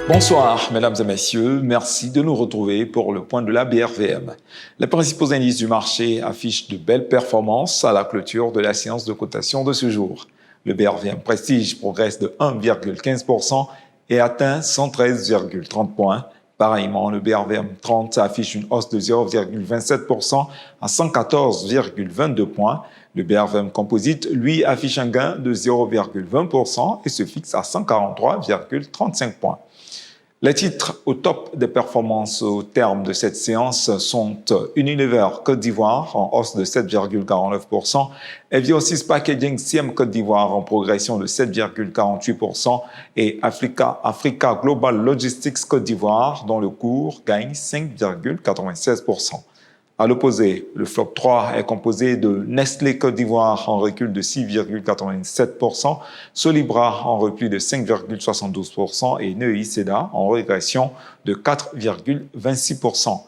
Bonsoir, mesdames et messieurs. Merci de nous retrouver pour le point de la BRVM. Les principaux indices du marché affichent de belles performances à la clôture de la séance de cotation de ce jour. Le BRVM Prestige progresse de 1,15% et atteint 113,30 points. Pareillement, le BRVM 30 affiche une hausse de 0,27% à 114,22 points. Le BRVM Composite, lui, affiche un gain de 0,20% et se fixe à 143,35 points. Les titres au top des performances au terme de cette séance sont Unilever Côte d'Ivoire en hausse de 7,49%, Eviosis Packaging CM Côte d'Ivoire en progression de 7,48% et Africa Global Logistics Côte d'Ivoire dont le cours gagne 5,96%. À l'opposé, le flop 3 est composé de Nestlé Côte d'Ivoire en recul de 6,87%, Solibra en repli de 5,72% et Neuilly Seda en régression de 4,26%.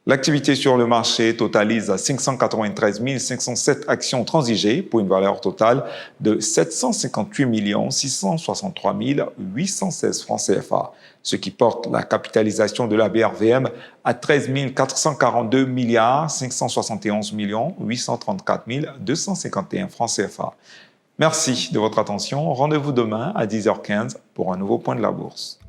L'activité sur le marché totalise 593 507 actions transigées pour une valeur totale de 758 663 816 francs CFA, ce qui porte la capitalisation de la BRVM à 13 442 571 834 251 francs CFA. Merci de votre attention. Rendez-vous demain à 10h15 pour un nouveau point de la bourse.